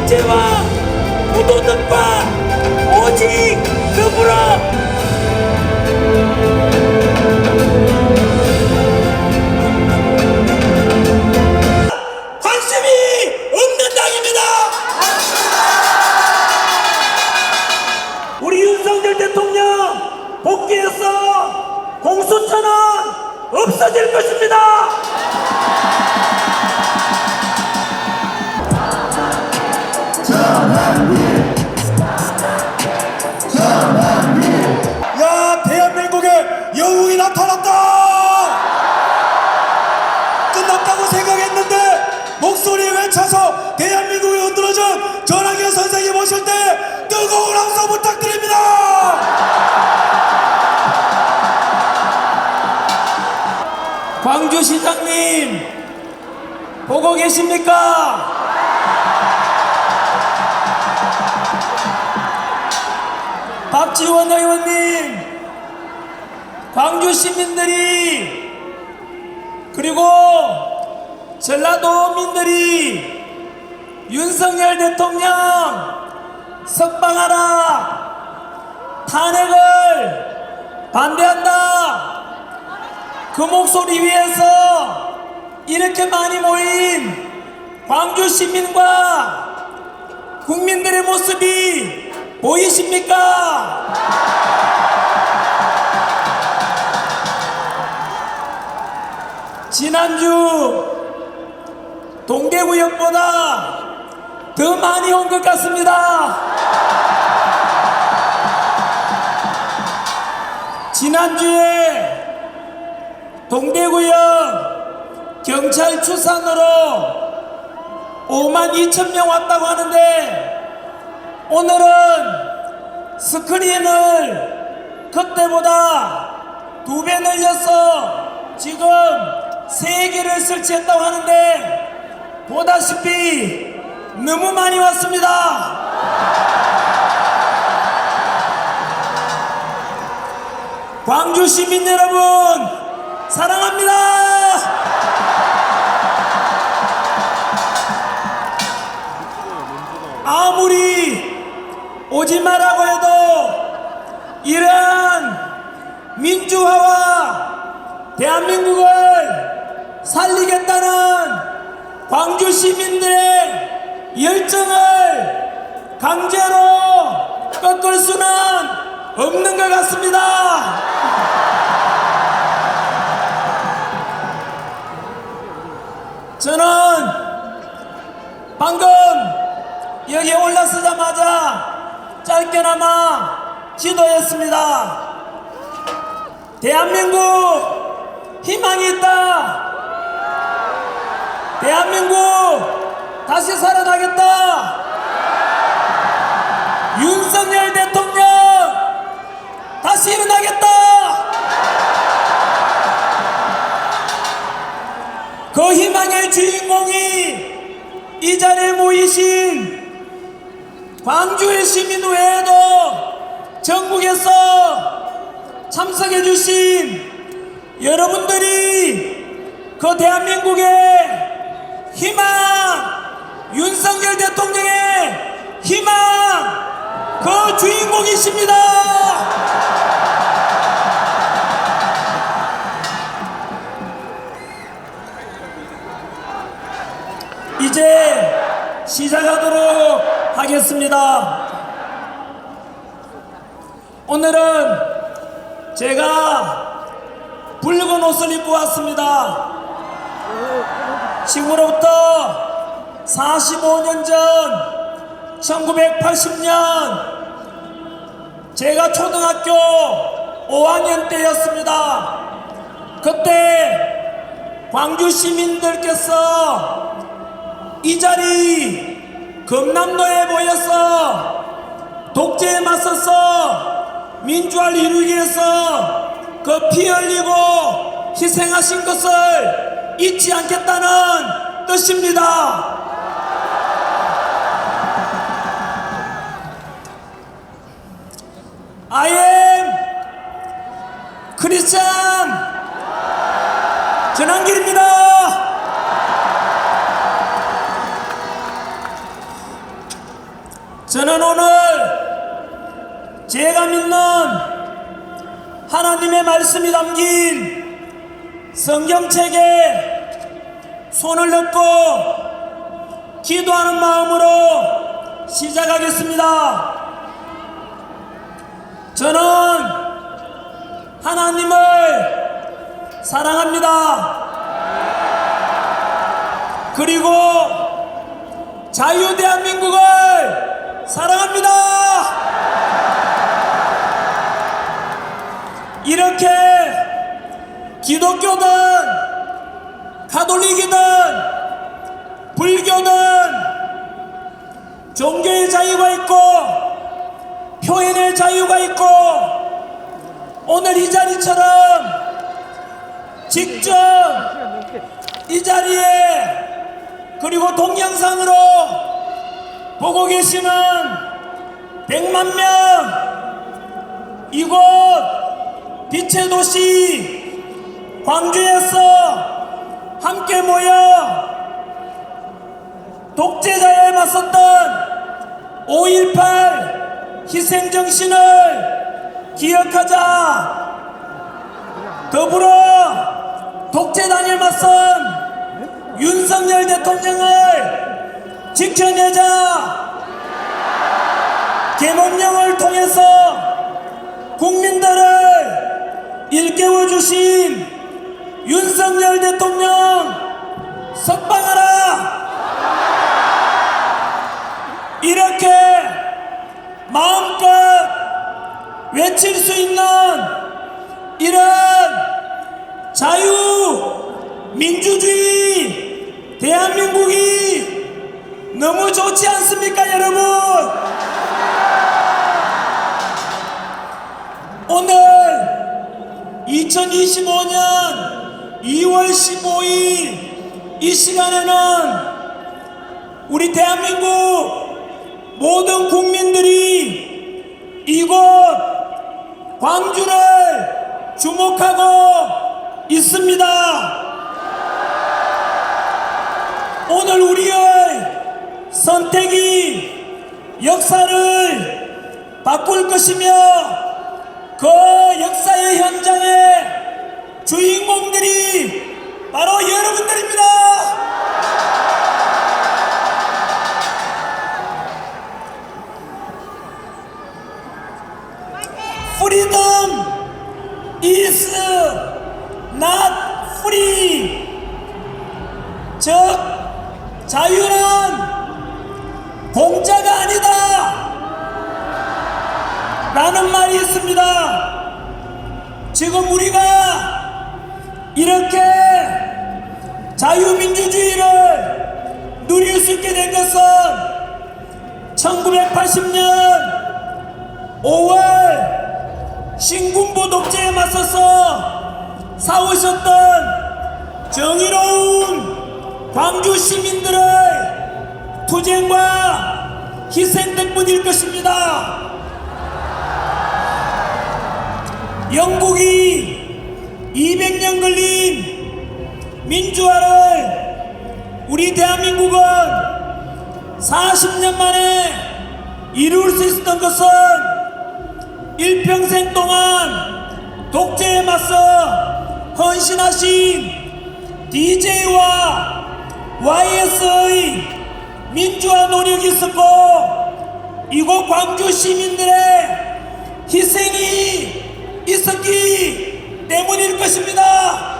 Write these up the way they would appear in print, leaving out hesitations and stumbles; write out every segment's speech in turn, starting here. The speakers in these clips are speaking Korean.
법제와 무도덕과 오직 더불어 관심이 없는 당입니다. 우리 윤석열 대통령 복귀해서 공수처는 없어질 것입니다. 야, 대한민국에 영웅이 나타났다! 끝났다고 생각했는데 목소리 외쳐서 대한민국이 흔들어준 전학의 선생님 오실 때 뜨거운 함성 부탁드립니다! 광주시장님 보고 계십니까? 박지원 의원님, 광주 시민들이 그리고 전라도민들이 윤석열 대통령 석방하라, 탄핵을 반대한다, 그 목소리 위에서 이렇게 많이 모인 광주 시민과 국민들의 모습이 보이십니까? 지난주 동대구역보다 더 많이 온 것 같습니다. 지난주에 동대구역 경찰 추산으로 52,000명 왔다고 하는데 오늘은 스크린을 그때보다 2배 늘려서 지금 3개를 설치했다고 하는데 보다시피 너무 많이 왔습니다. 광주 시민 여러분 사랑합니다. 아무리 오지 마라고 해도 이러한 민주화와 대한민국을 살리겠다는 광주 시민들의 열정을 강제로 꺾을 수는 없는 것 같습니다. 저는 방금 여기에 올라서자마자 짧게나마 지도했습니다. 대한민국 희망이 있다. 대한민국 다시 살아나겠다. 윤석열 대통령 다시 일어나겠다. 그 희망의 주인공이 이 자리에 모이신 광주의 시민 외에도 전국에서 참석해 주신 여러분들이 그 대한민국의 희망, 윤석열 대통령의 희망, 그 주인공이십니다. 이제 시작하도록 하겠습니다. 오늘은 제가 붉은 옷을 입고 왔습니다. 지금으로부터 45년 전 1980년 제가 초등학교 5학년 때였습니다. 그때 광주 시민들께서 이 자리 금남로에 모여서 독재에 맞서서 민주화를 이루기 위해서 그 피 흘리고 희생하신 것을 잊지 않겠다는 뜻입니다. I am 크리스찬 전한길입니다. 저는 오늘 제가 믿는 하나님의 말씀이 담긴 성경책에 손을 넣고 기도하는 마음으로 시작하겠습니다. 저는 하나님을 사랑합니다. 그리고 자유 대한민국을 사랑합니다. 이렇게 기독교든 가톨릭이든 불교든 종교의 자유가 있고 표현의 자유가 있고 오늘 이 자리처럼 직접 이 자리에 그리고 동영상으로 보고 계시는 100만 명 이곳 빛의 도시 광주에서 함께 모여 독재자에 맞섰던 5.18 희생정신을 기억하자. 더불어 독재단에 맞선 윤석열 대통령을 지켜내자. 계몽령을 통해서 국민들을 일깨워주신 윤석열 대통령 석방하라. 이렇게 마음껏 외칠 수 있는 이런 자유 민주주의 대한민국이 너무 좋지 않습니까, 여러분? 오늘 2025년 2월 15일 이 시간에는 우리 대한민국 모든 국민들이 이곳 광주를 주목하고 있습니다. 오늘 우리의 선택이 역사를 바꿀 것이며 그 역사의 현장의 주인공들이 바로 여러분들입니다. Freedom is not free. 즉 자유는 공짜가 아니다 라는 말이 있습니다. 지금 우리가 이렇게 자유민주주의를 누릴 수 있게 된 것은 1980년 5월 신군부 독재에 맞서서 싸우셨던 정의로운 광주 시민들의 투쟁과 희생 덕분일 것입니다. 영국이 200년 걸린 민주화를 우리 대한민국은 40년 만에 이룰 수 있었던 것은 일평생 동안 독재에 맞서 헌신하신 DJ와 YS의 민주화 노력이 있었고 이곳 광주 시민들의 희생이 있었기 때문일 것입니다.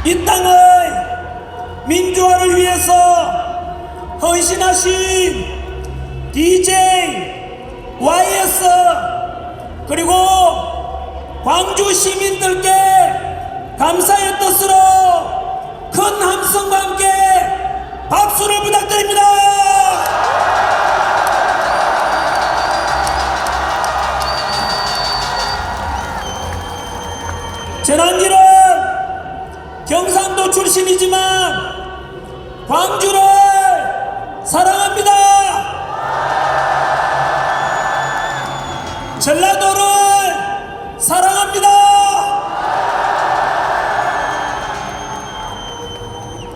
이 땅의 민주화를 위해서 헌신하신 DJ, YS 그리고 광주 시민들께 감사의 뜻으로 큰 함성과 함께 박수를 부탁드립니다. 전한길은 경상도 출신이지만 광주를 사랑합니다. 전라도를 사랑합니다.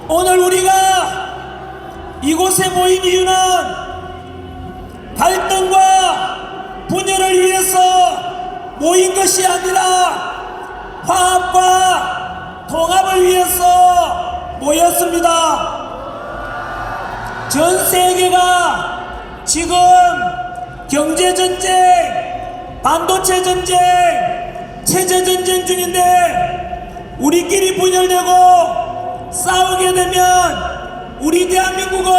오늘 우리가 이곳에 모인 이유는 갈등과 분열을 위해서 모인 것이 아니라 화합과 통합을 위해서 모였습니다. 전 세계가 지금 경제전쟁, 반도체 전쟁, 체제전쟁 중인데 우리끼리 분열되고 싸우게 되면 우리 대한민국은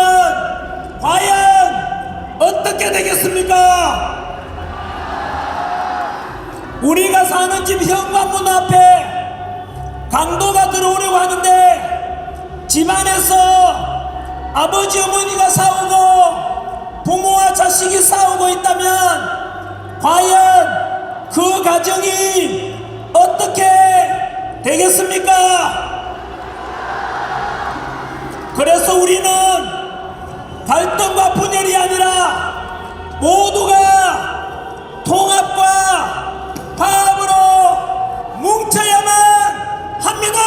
과연 어떻게 되겠습니까? 우리가 사는 집 현관문 앞에 강도가 들어오려고 하는데 집안에서 아버지 어머니가 싸우고 부모와 자식이 싸우고 있다면 과연 그 가정이 어떻게 되겠습니까? 그래서 우리는 갈등과 분열이 아니라 모두가 통합과 화합으로 뭉쳐야만 합니다.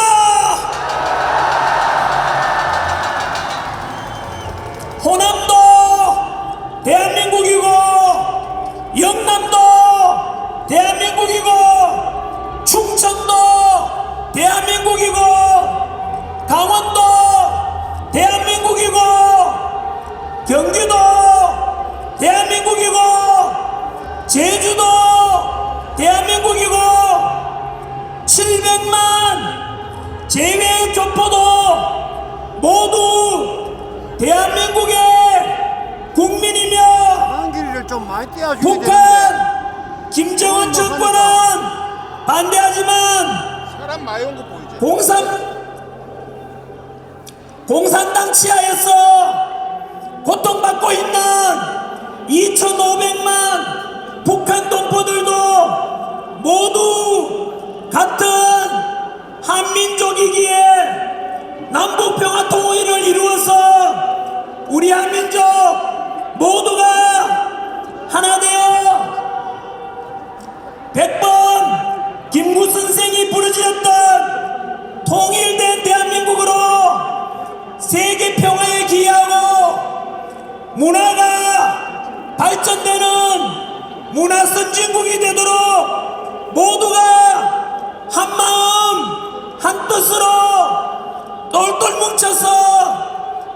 호남도 대한민국이고 영남도 대한민국이고 충청도 대한민국이고 강원도 대한민국이고 경기도 대한민국이고 제주도 대한민국이고 700만 제외 교포도 모두 대한민국의 국민이며 한길을 좀 많이 떼어줘야 되는데 북한 김정은 정권은 반대하지만 사람 많이 온 거 보이지? 공산당 치하에서 고통받고 있는 2,500만 북한 동포들도 모두 같은 한민족이기에 남북평화 통일을 이루어서 우리 한민족 모두가 하나 되어 100번 김구 선생이 부르짖었던 통일된 대한민국으로 세계 평화에 기여하고 문화가 발전되는 문화 선진국이 되도록 모두가 한마음 한뜻으로 똘똘 뭉쳐서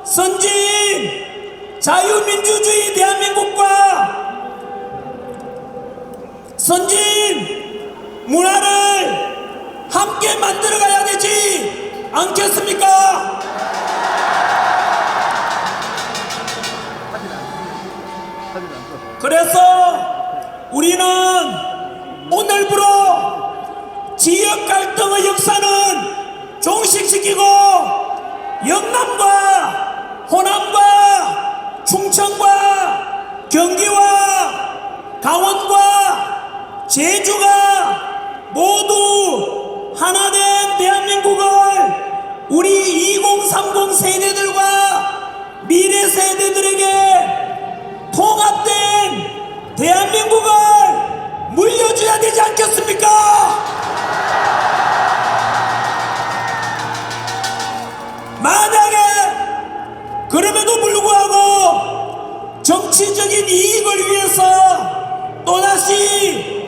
선진 자유민주주의 대한민국과 선진 문화를 함께 만들어가야 되지 않겠습니까? 그래서 우리는 오늘부로 지역 갈등의 역사는 종식시키고 영남과 호남과 충청과 경기와 강원과 제주가 모두 하나된 대한민국을 우리 2030 세대들과 미래 세대들에게 통합된 대한민국을 물려줘야 되지 않겠습니까? 만약에 그럼에도 불구하고 정치적인 이익을 위해서 또다시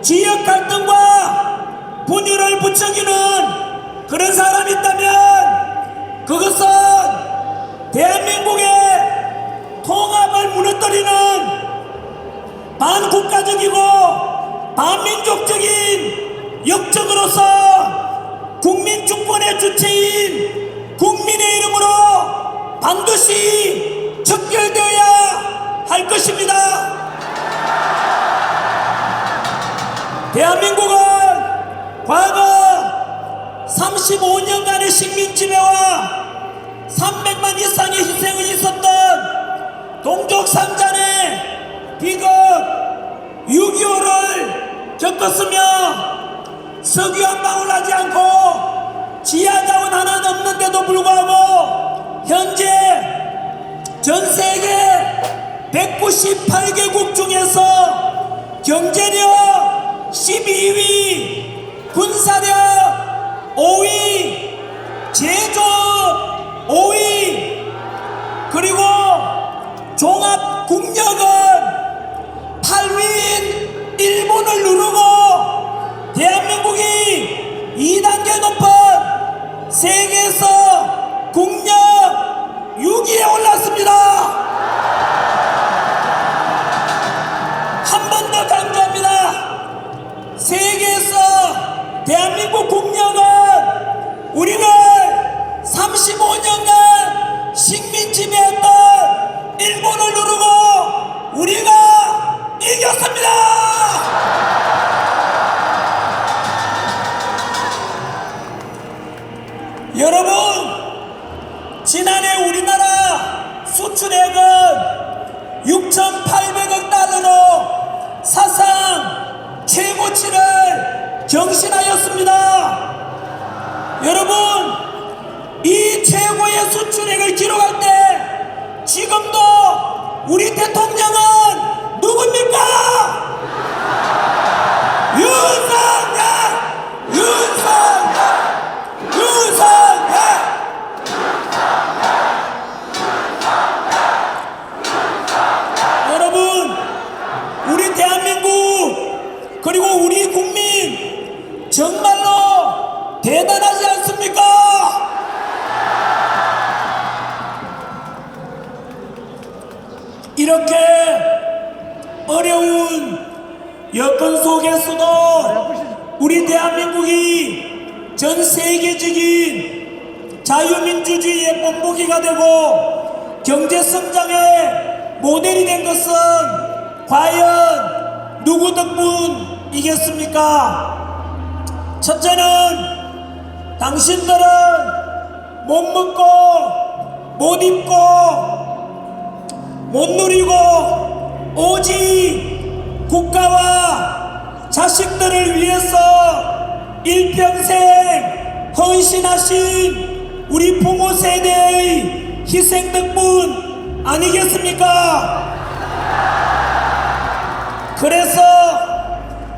지역 갈등과 분열을 부추기는 그런 사람이 있다면 그것은 대한민국의 통합을 무너뜨리는 반국가적이고 반민족적인 역적으로서 국민 주권의 주체인 국민의 이름으로 반드시 척결되어야 할 것입니다. 대한민국은 과거 35년간의 식민지배와 300만 이상의 희생이 있었던 동족 상잔의 비극 6.25를 겪었으며 석유 한 방울 나지 않고 지하자원 하나는 없는데도 불구하고 현재 전 세계 198개국 중에서 경제력 12위, 군사력 5위, 제조업 5위, 그리고 종합국력은 8위인 일본을 누르고 대한민국이 2단계 높은 세계에서 국력 6위에 올랐습니다. 한 번 더 강조합니다. 세계에서 대한민국 국력은 우리를 35년간 식민 지배했던 일본을 누르고 우리가 이겼습니다. 여러분, 지난해 우리나라 수출액은 6,800억 달러로 사상 최고치를 경신하였습니다. 여러분, 이 최고의 수출액을 기록할 때 지금도 우리 대통령은 누굽니까? 윤석열! 윤석열! 윤석열! 여러분, 우리 대한민국 그리고 우리 국민 정말로 대단하지 않습니까? 이렇게 어려운 여건 속에서도 우리 대한민국이 전 세계적인 자유민주주의의 본보기가 되고 경제성장의 모델이 된 것은 과연 누구 덕분이겠습니까? 첫째는 당신들은 못 먹고 못 입고 못 누리고 오직 국가와 자식들을 위해서 일평생 헌신하신 우리 부모 세대의 희생 덕분 아니겠습니까? 그래서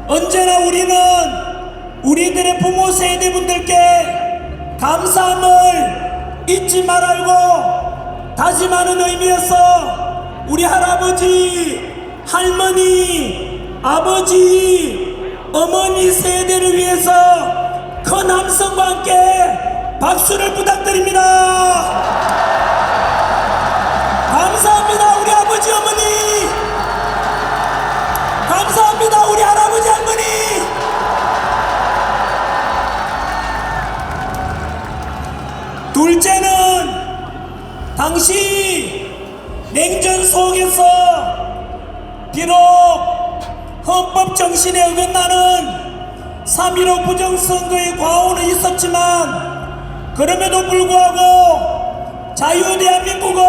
언제나 우리는 우리들의 부모 세대분들께 감사함을 잊지 말고 다짐하는 의미에서 우리 할아버지, 할머니, 아버지, 어머니 세대를 위해서 큰 함성과 함께 박수를 부탁드립니다. 감사합니다, 우리 아버지, 어머니. 감사합니다, 우리 할아버지, 할머니. 둘째는 당시 냉전 속에서 비록 헌법 정신에 어긋나는 3.15 부정선거의 과오는 있었지만 그럼에도 불구하고 자유 대한민국을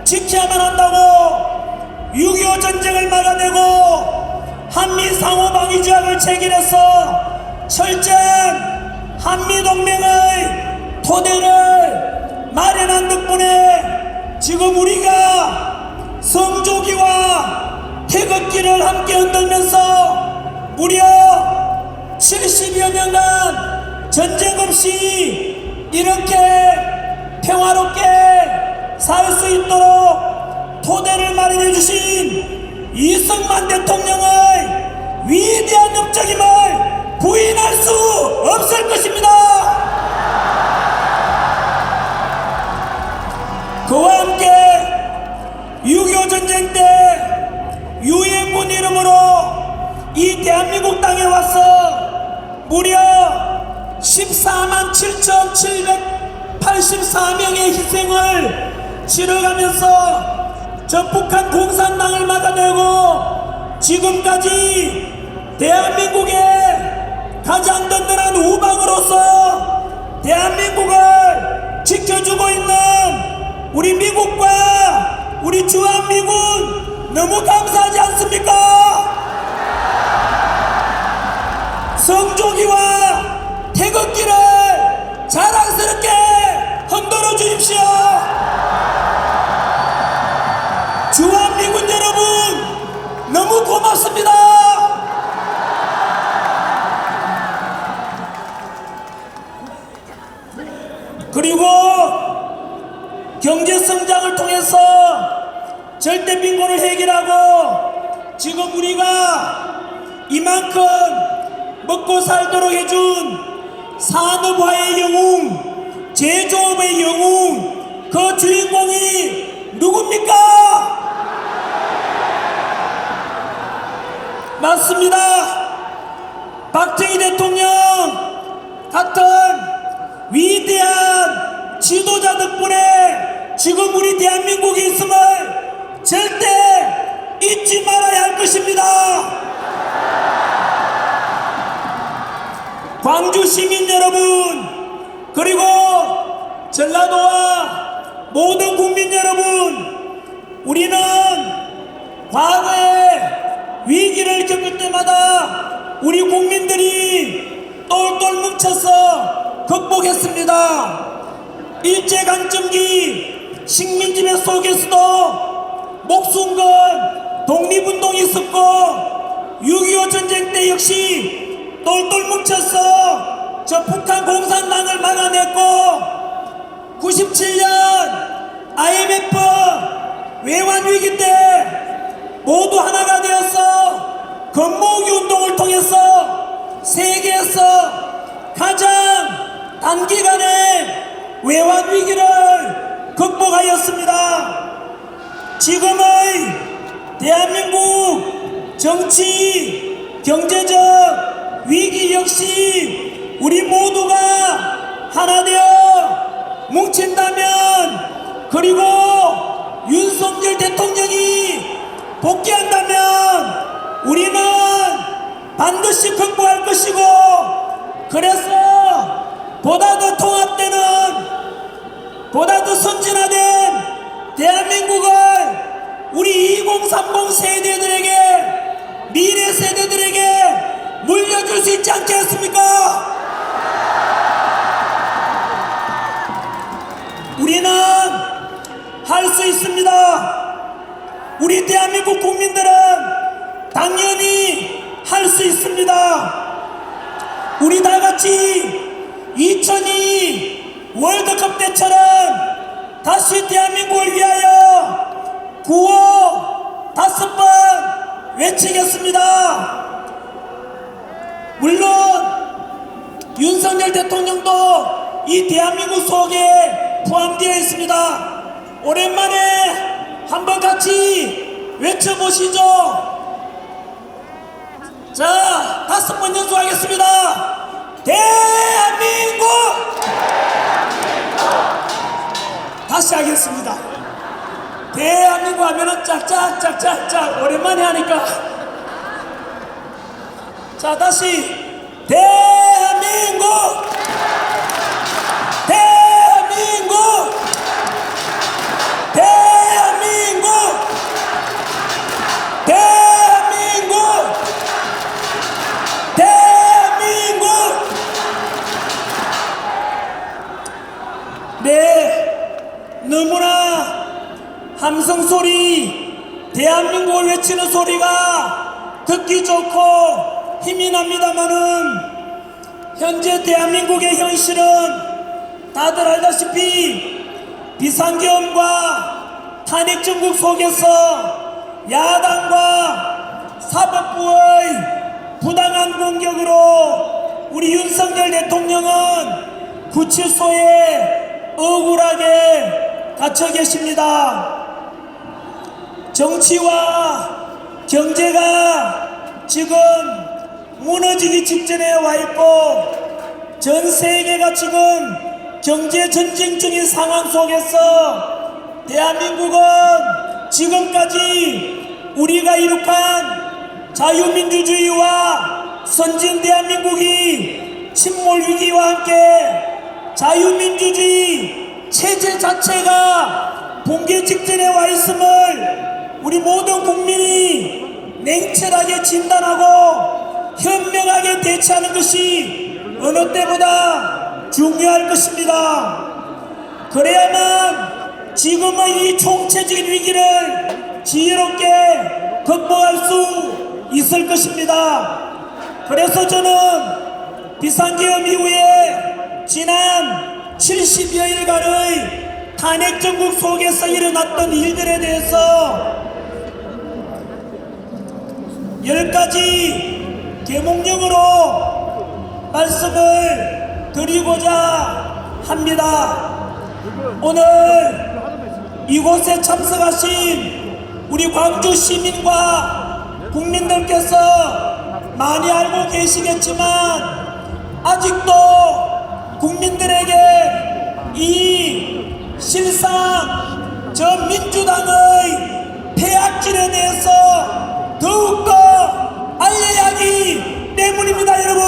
지켜야만 한다고 6.25 전쟁을 막아내고 한미 상호방위조약을 체결해서 철저한 한미동맹의 토대를 마련한 덕분에 지금 우리가 성조기와 태극기를 함께 흔들면서 무려 70여 년간 전쟁 없이 이렇게 평화롭게 살 수 있도록 토대를 마련해 주신 이승만 대통령의 위대한 업적임을 부인할 수 없을 것입니다. 그와 함께 6.25 전쟁 때 유엔군 이름으로 이 대한민국 땅에 와서 무려 14만 7,784명의 희생을 치러가면서 전북한 공산당을 막아내고 지금까지 대한민국의 가장 든든한 우방으로서 대한민국을 지켜주고 있는 우리 미국과 우리 주한미군 너무 감사하지 않습니까? 성조기와 태극기를 자랑스럽게 흔들어 주십시오. 주한미군 여러분 너무 고맙습니다. 그리고 경제 성장을 통해서 절대 빈곤을 해결하고 지금 우리가 이만큼 먹고 살도록 해준 산업화의 영웅, 제조업의 영웅, 그 주인공이 누굽니까? 맞습니다. 박정희 대통령 같은 위대한 지도자 덕분에 지금 우리 대한민국이 있음을 절대 잊지 말아야 할 것입니다. 광주 시민 여러분, 그리고 전라도와 모든 국민 여러분, 우리는 과거에 위기를 겪을 때마다 우리 국민들이 똘똘 뭉쳐서 극복했습니다. 일제강점기 식민지배 속에서도 목숨 건 독립운동이 있었고 6.25 전쟁 때 역시 똘똘 뭉쳐서 저 북한 공산당을 막아냈고 97년 IMF 외환위기 때 모두 하나가 되어서 건모으기 운동을 통해서 세계에서 가장 단기간에 외환위기를 극복하였습니다. 지금의 대한민국 정치, 경제적 위기 역시 우리 모두가 하나 되어 뭉친다면, 그리고 윤석열 대통령이 복귀한다면 우리는 반드시 극복할 것이고, 그래서 보다 더 통합되는, 보다 더 선진화된 대한민국을 우리 2030 세대들에게, 미래 세대들에게 물려줄 수 있지 않겠습니까? 우리는 할 수 있습니다. 우리 대한민국 국민들은 당연히 할 수 있습니다. 우리 다같이 2002 월드컵 때처럼 다시 대한민국을 위하여 구호 5번 외치겠습니다. 물론 윤석열 대통령도 이 대한민국 속에 포함되어 있습니다. 오랜만에 한번 같이 외쳐보시죠. 자, 5번 연속하겠습니다. 대한민국! 다시 하겠습니다. 대한민국 하면은 짝짝짝짝짝 오랜만에 하니까. 자, 다시 대한민국! 대한민국! 대한민국! 대한민국! 대한민국! 네, 너무나 함성소리, 대한민국을 외치는 소리가 듣기 좋고 힘이 납니다마는 현재 대한민국의 현실은 다들 알다시피 비상계엄과 탄핵정국 속에서 야당과 사법부의 부당한 공격으로 우리 윤석열 대통령은 구치소에 억울하게 갇혀 계십니다. 정치와 경제가 지금 무너지기 직전에 와 있고 전 세계가 지금 경제 전쟁 중인 상황 속에서 대한민국은 지금까지 우리가 이룩한 자유민주주의와 선진 대한민국이 침몰 위기와 함께 자유민주주의 체제 자체가 붕괴 직전에 와 있음을 우리 모든 국민이 냉철하게 진단하고 현명하게 대처하는 것이 어느 때보다 중요할 것입니다. 그래야만 지금의 이 총체적인 위기를 지혜롭게 극복할 수 있을 것입니다. 그래서 저는 비상계엄 이후에 지난 70여일간의 탄핵 정국 속에서 일어났던 일들에 대해서 10가지 계몽령으로 말씀을 드리고자 합니다. 오늘 이곳에 참석하신 우리 광주 시민과 국민들께서 많이 알고 계시겠지만 아직도 국민들에게 이 실상 저 민주당의 폐악질에 대해서 더욱더 알려야 하기 때문입니다. 여러분,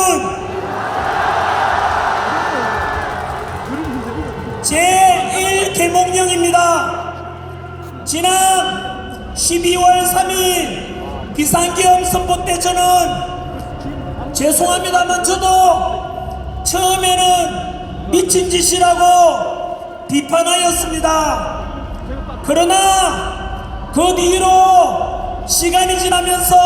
제1계몽령입니다. 지난 12월 3일 비상계엄 선포 때 저는 죄송합니다만 저도 처음에는 미친 짓이라고 비판하였습니다. 그러나 그 뒤로 시간이 지나면서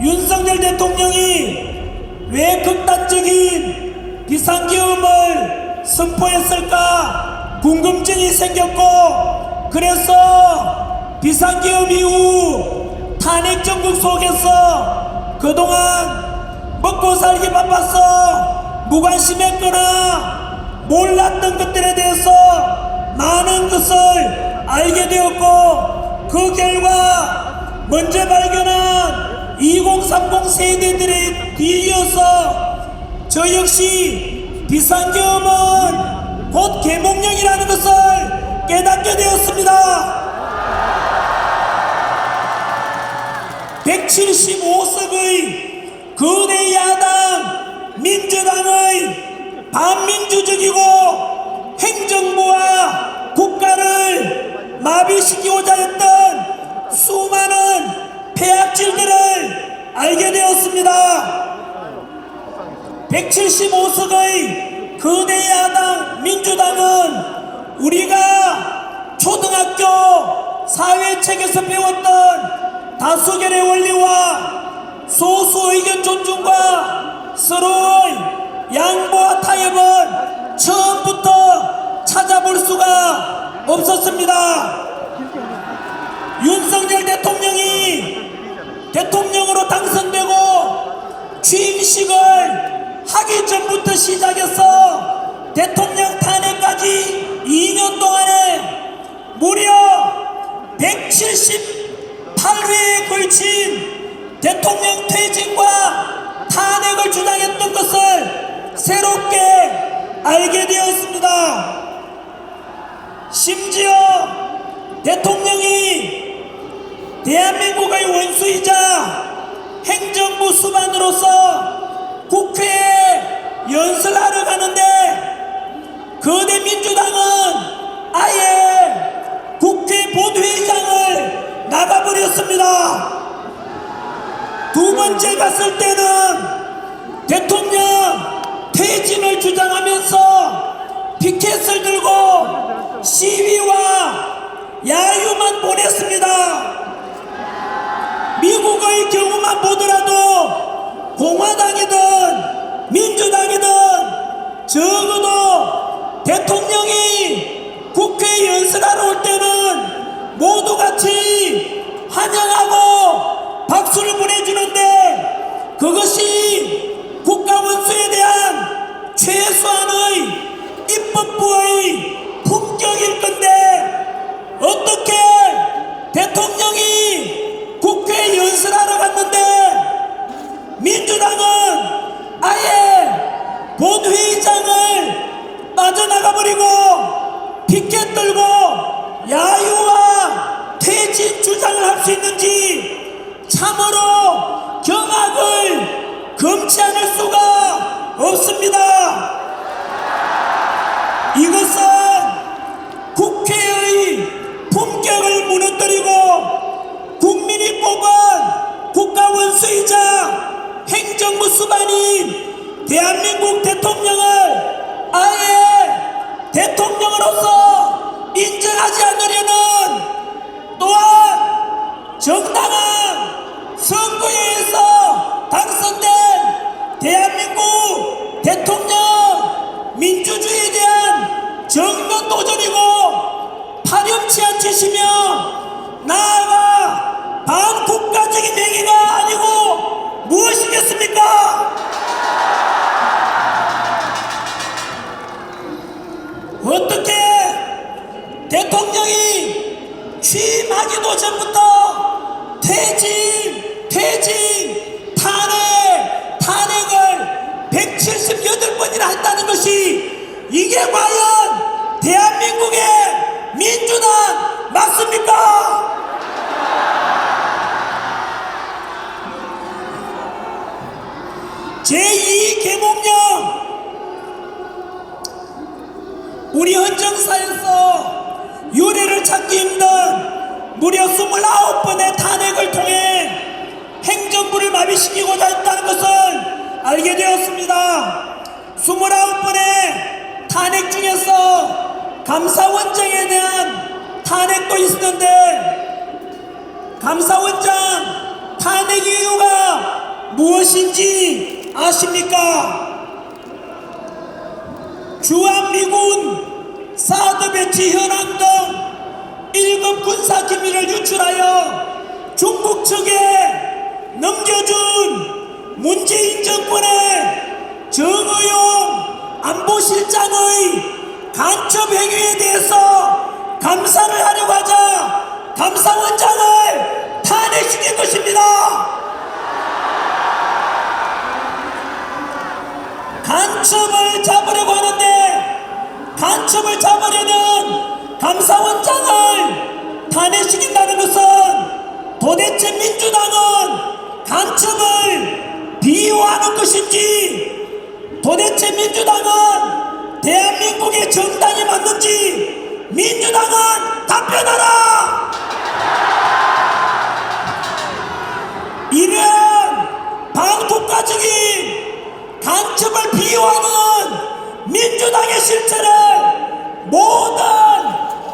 윤석열 대통령이 왜 극단적인 비상계엄을 선포했을까 궁금증이 생겼고, 그래서 비상계엄 이후 탄핵 정국 속에서 그동안 먹고 살기 바빠서 무관심했거나 몰랐던 것들에 대해서 많은 것을 알게 되었고, 그 결과 먼저 발견한 2030 세대들에 뒤이어서 저 역시 비상계엄은 곧 계몽령이라는 것을 깨닫게 되었습니다. 175석의 거대 야당 민주당의 반민주적이고 행정부와 국가를 마비시키고자 했던 수많은 폐악질들을 알게 되었습니다. 175석의 거대 야당 민주당은 우리가 초등학교 사회책에서 배웠던 다수결의 원리와 소수 의견 존중과 서로의 양보와 타협은 처음부터 찾아볼 수가 없었습니다. 윤석열 대통령이 대통령으로 당선되고 취임식을 하기 전부터 시작해서 대통령 탄핵까지 2년 동안에 무려 178회에 걸친 대통령 퇴진과 탄핵을 주장했던 것을 새롭게 알게 되었습니다. 심지어 대통령이 대한민국의 원수이자 행정부 수반으로서 국회에 연설하러 가는데 거대 민주당은 아예 국회 본회의장을 나가버렸습니다. 두 번째 갔을 때는 대통령 퇴진을 주장하면서 피켓을 들고 시위와 야유만 보냈습니다. 미국의 경우만 보더라도 공화당이든 민주당이든 적어도 대통령이 국회에 연설하러 올 때는 모두 같이 환영하고 박수를 보내주는데 그것이 국가원수에 대한 최소한의 입법부의 품격일 건데 어떻게 대통령이 국회에 연설하러 갔는데 민주당은 아예 본회의장을 빠져나가버리고 피켓 들고 야유와 퇴진 주장을 할 수 있는지 참으로 경악을 금치 않을 수가 없습니다. 이것은 국회의 품격을 무너뜨리고 국민이 뽑은 국가원수이자 행정부 수반인 대한민국 대통령을 아예 대통령으로서 인정하지 않으려는 또한 정당한 선거에 의해서 당선된 대한민국 대통령 외치시며 나아가 반국가적인 행위가 아니고 무엇이겠습니까? 어떻게 대통령이 취임하기도 전부터 탄핵을 178번이나 한다는 것이 이게 과연 대한민국의 민주당 맞습니까? 제2계몽령 우리 헌정사에서 유례를 찾기 힘든 무려 29번의 탄핵을 통해 행정부를 마비시키고자 했다는 것을 알게 되었습니다. 29번의 탄핵 중에서 감사원장에 대한 탄핵도 있었는데 감사원장 탄핵 이유가 무엇인지 아십니까? 주한미군 사드 배치 현황 등 1급 군사 기밀을 유출하여 중국 측에 넘겨준 문재인 정권의 정의용 안보실장의 간첩 행위에 대해서 감사를 하려고 하자 감사원장을 탄핵시킨 것입니다. 간첩을 잡으려고 하는데 간첩을 잡으려는 감사원장을 탄핵시킨다는 것은 도대체 민주당은 간첩을 비호하는 것인지 도대체 민주당은 대한민국의 정당이 맞는지 민주당은 답변하라! 이런 반국가적인 간첩을 비호하는 민주당의 실체를 모든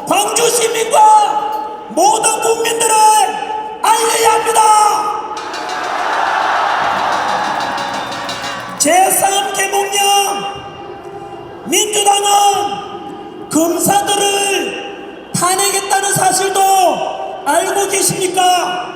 광주 시민과 모든 국민들을 알려야 합니다. 제3계몽령 민주당은 검사들을 탄핵했다는 사실도 알고 계십니까?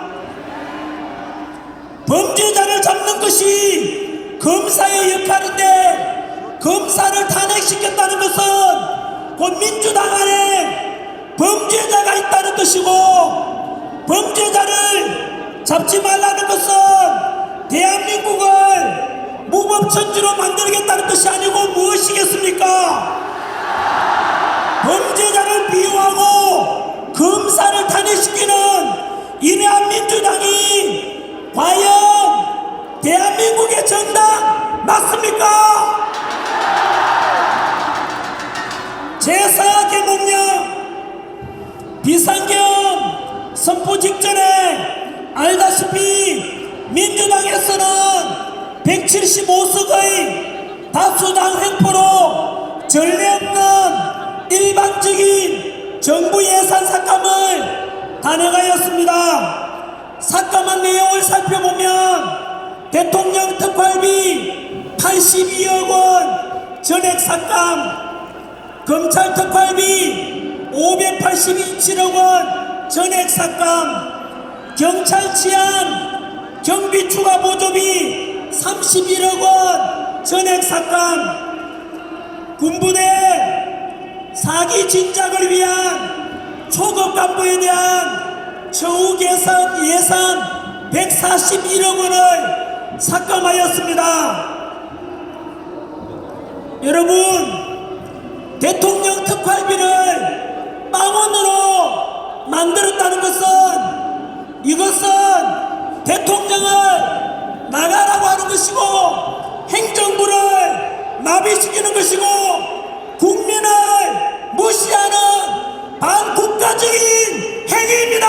범죄자를 잡는 것이 검사의 역할인데 검사를 탄핵시켰다는 것은 곧 민주당 안에 범죄자가 있다는 뜻이고 범죄자를 잡지 말라는 것은 대한민국을 무법천지로 만들겠다는 뜻이 아니고 무엇이겠습니까? 범죄자를 비호하고 검사를 탄핵시키는 이러한 민주당이 과연 대한민국의 정당 맞습니까? 제4계몽령 비상계엄 선포 직전에 알다시피 민주당에서는 175석의 다수당 횡포로 전례 없는 일방적인 정부 예산 삭감을 단행하였습니다. 삭감한 내용을 살펴보면 대통령 특활비 82억 원 전액 삭감, 검찰 특활비 587억 원 전액 삭감, 경찰 치안 경비 추가 보조비 31억 원 전액 삭감, 군부대 사기 진작을 위한 초급 간부에 대한 처우 개선 예산 141억 원을 삭감하였습니다. 여러분, 대통령 특활비를 빵원으로 만들었다는 것은 이것은 대통령을 나가라고 하는 것이고 행정부를 마비시키는 것이고 국민을 무시하는 반국가적인 행위입니다.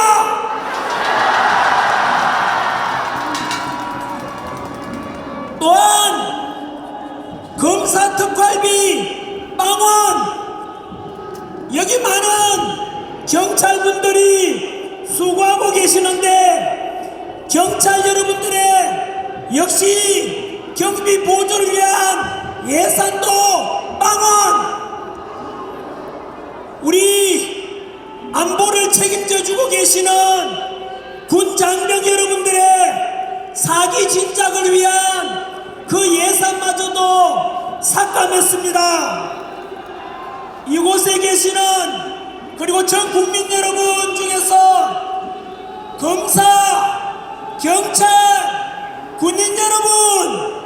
또한 검사 특활비 빵원 여기 많은 경찰분들이 수고하고 계시는데 경찰 여러분들의 역시 경비 보조를 위한 예산도 빵원 우리 안보를 안보를 책임져 주고 계시는 군 장병 여러분들의 사기 진작을 위한 그 예산마저도 삭감했습니다. 이곳에 계시는 그리고 전 국민 여러분 중에서 검사, 경찰, 군인 여러분,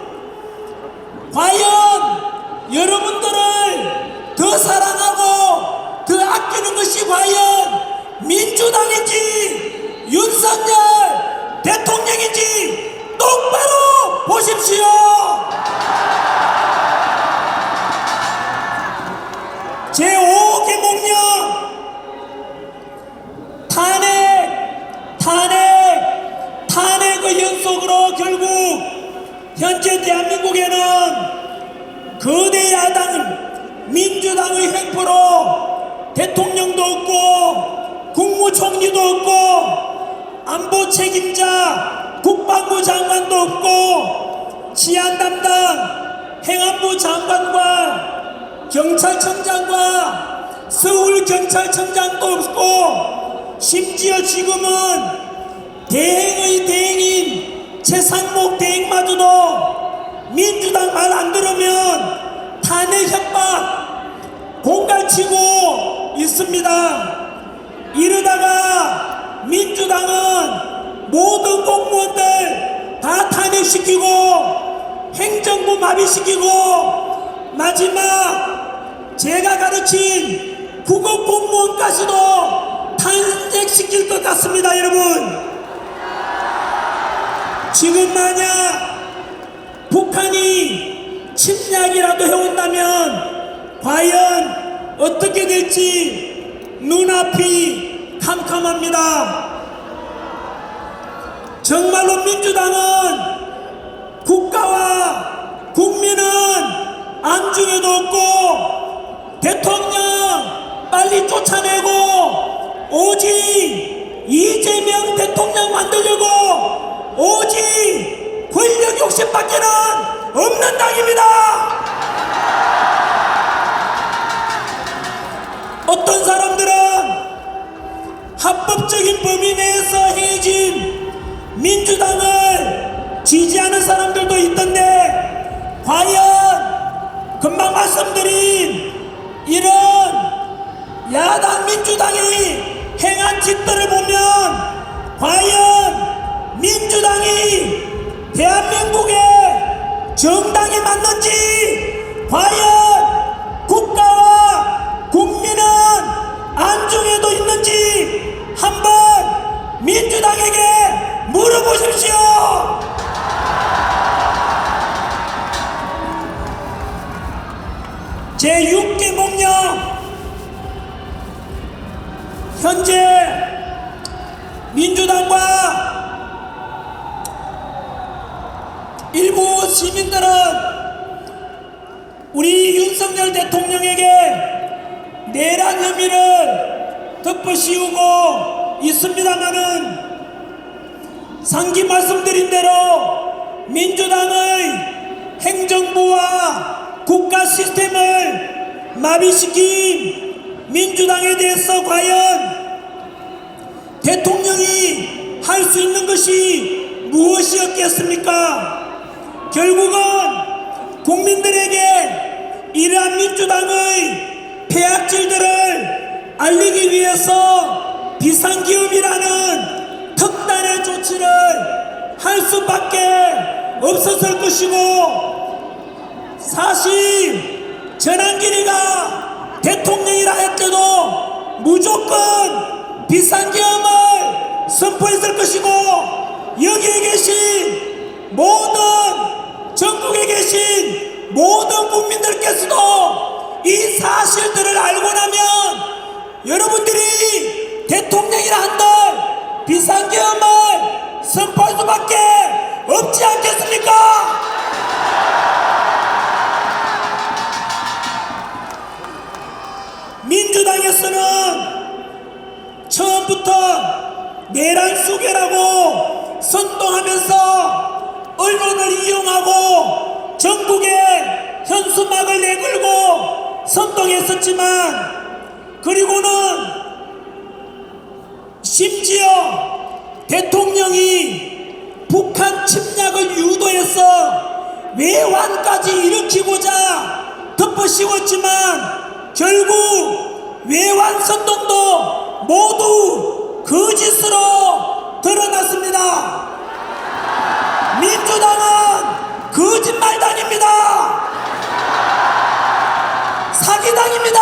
과연 여러분들을 더 사랑하고 더 아끼는 것이 과연 민주당인지 윤석열 대통령인지 똑바로 보십시오. 제5계몽령 탄핵의 연속으로 결국 현재 대한민국에는 거대 야당 민주당의 횡포로 대통령도 없고 국무총리도 없고 안보 책임자 국방부 장관도 없고 치안 담당 행안부 장관과 경찰청장과 서울경찰청장도 없고 심지어 지금은 대행의 대행인 최상목 대행마저도 민주당 말 안 들으면 탄핵 협박 공갈치고 있습니다. 이러다가 민주당은 모든 공무원들 다 탄핵시키고 행정부 마비시키고 마지막 제가 가르친 국어 공무원까지도 탄핵시킬 것 같습니다. 여러분, 지금 만약 북한이 침략이라도 해온다면 과연 어떻게 될지 눈앞이 캄캄합니다. 정말로 민주당은 국가와 국민은 안중에도 없고 대통령 빨리 쫓아내고 오직 이재명 대통령 만들려고 오직 권력 욕심밖에는 없는 당입니다. 어떤 사람들은 합법적인 범위 내에서 행해진 민주당을 지지하는 사람들도 있던데 과연 금방 말씀드린 이런 야당 민주당이 행한 짓들을 보면 과연 민주당이 대한민국의 정당이 맞는지, 과연 국가와 국민은 안중에도 있는지 한번 민주당에게 물어보십시오. 제6계몽령 현재 민주당과 일부 시민들은 우리 윤석열 대통령에게 내란 혐의를 덮어씌우고 있습니다마는 상기 말씀드린 대로 민주당의 행정부와 국가 시스템을 마비시킨 민주당에 대해서 과연 대통령이 할 수 있는 것이 무엇이었겠습니까? 결국은 국민들에게 이러한 민주당의 폐악질들을 알리기 위해서 비상기업이라는 특단의 조치를 할 수밖에 없었을 것이고, 사실 전환길이가 대통령이라 했때도 무조건 비상계엄을 선포했을 것이고, 여기에 계신 모든 전국에 계신 모든 국민들께서도 이 사실들을 알고 나면 여러분들이 대통령이라 한들 비상계엄을 선포할 수밖에 없지 않겠습니까? 민주당에서는 처음부터 내란 수괴라고 선동하면서 언론을 이용하고 전국에 현수막을 내걸고 선동했었지만, 그리고는 심지어 대통령이 북한 침략을 유도해서 외환까지 일으키고자 덮어씌웠지만 결국 외환 선동도 모두 거짓으로 드러났습니다. 민주당은 거짓말당입니다. 사기당입니다.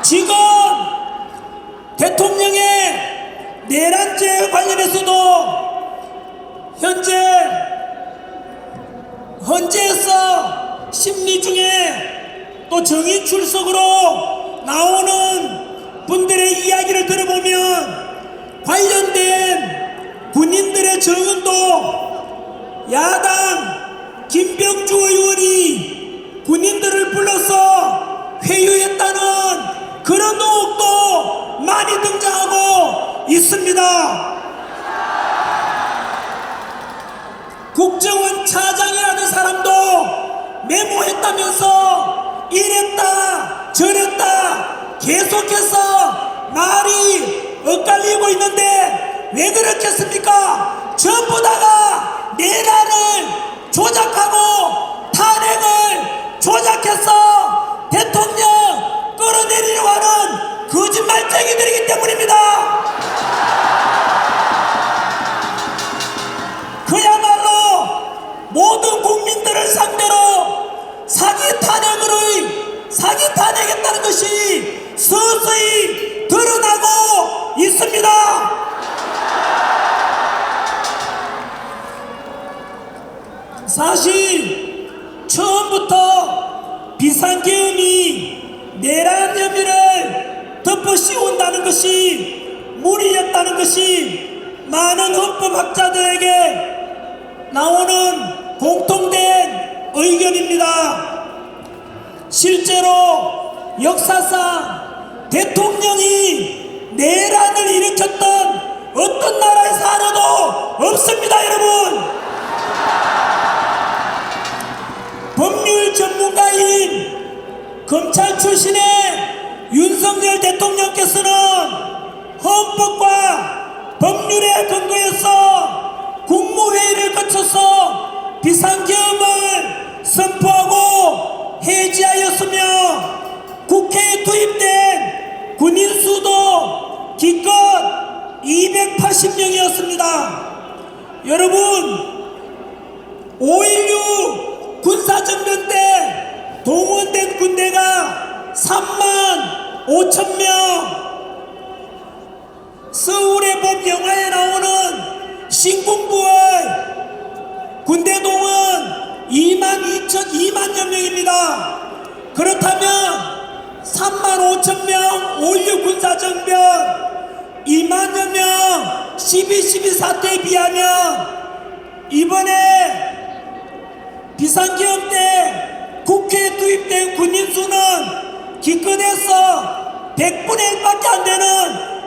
지금 대통령의 내란죄 관련해서도 헌재에서 심리 중에 또 정의 출석으로 나오는 분들의 이야기를 들어보면 관련된 군인들의 증언도 야당 김병주 의원이 군인들을 불러서 회유했다는 그런 의혹도 많이 등장하고 있습니다. 국정원 차장이라는 사람도 메모했다면서 이랬다 저랬다 계속해서 말이 엇갈리고 있는데 왜 그렇겠습니까? 전부 다가 내란을 조작하고 탄핵을 조작해서 대통령 끌어내리려고 하는 거짓말쟁이들이기 때문입니다. 그야말로 모든 국민들을 상대로 사기 탄핵했다는 것이 서서히 드러나고 있습니다. 사실 처음부터 비상계엄이 내란 혐의를 덮어씌운다는 것이 무리였다는 것이 많은 헌법학자들에게 나오는 공통된 의견입니다. 실제로 역사상 대통령이 내란을 일으켰던 어떤 나라의 사례도 없습니다, 여러분. 법률 전문가인 검찰 출신의 윤석열 대통령께서는 헌법과 법률에 근거해서 국무회의를 거쳐서 비상계엄을 선포하고 해제하였으며 국회에 투입된 군인 수도 기껏 280명이었습니다. 여러분, 5.16 군사정변 때 동원된 군대가 3만 5천 명, 서울의 봄 영화에 나오는 신군부의 군대 동원 2만여 명입니다. 그렇다면 3만 5천 명 5.16 군사정변 2만여 명 12.12 사태에 비하면 이번에 비상계엄 때 국회에 투입된 군인 수는 기껏해서 100분의 1밖에 안 되는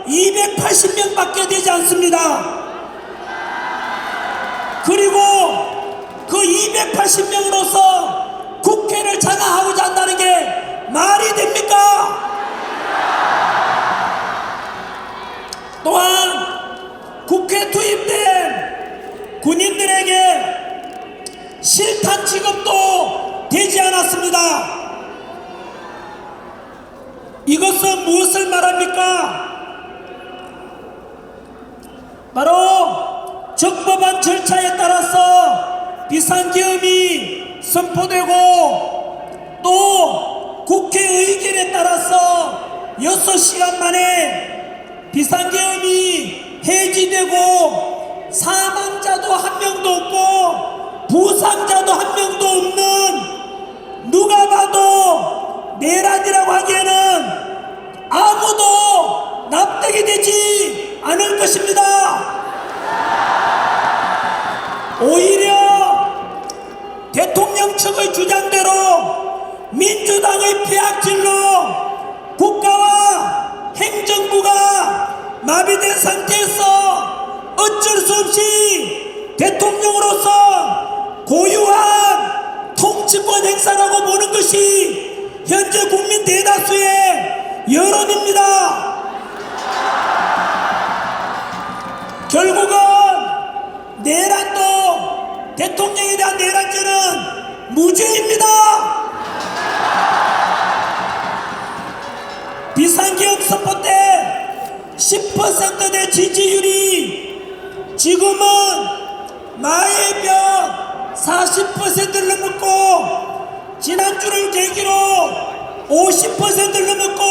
280명밖에 되지 않습니다. 그리고 그 280명으로서 국회를 장악하고자 한다는 게 말이 됩니까? 또한 국회에 투입된 군인들에게 실탄 지급도 되지 않았습니다. 이것은 무엇을 말합니까? 바로 적법한 절차에 따라서 비상계엄이 선포되고 또 국회 의견에 따라서 6시간 만에 비상계엄이 해지되고 사망자도 한 명도 없고 부상자도 한 명도 없는, 누가 봐도 내란이라고 하기에는 아무도 납득이 되지 않을 것입니다. 오히려 대통령 측의 주장대로 민주당의 폐악질로 국가와 행정부가 마비된 상태에서 어쩔 수 없이 대통령으로서 고유한 통치권 행사라고 보는 것이 현재 국민 대다수의 여론입니다. 무죄입니다. 비상기업 선포 때 10%대 지지율이 지금은 마의 벽 40%를 넘었고 지난주를 계기로 50%를 넘었고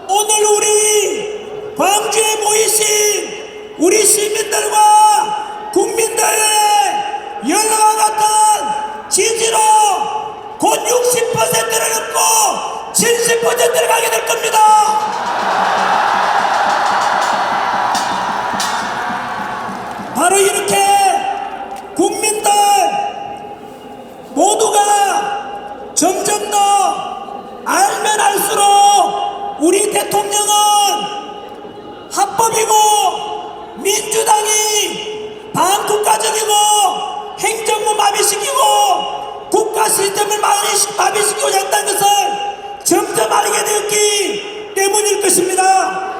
오늘 우리 광주에 모이신 우리 시민들과 국민들의 열과 같은 지지로 곧 60%를 넘고 70%를 가게 될 겁니다. 바로 이렇게 국민들 모두가 점점 더 알면 알수록 우리 대통령은 합법이고 민주당이 반국가적이고 행정부 마비시키고 국가 시스템을 마비시키고자 한다는 것을 점점 알게 되었기 때문일 것입니다.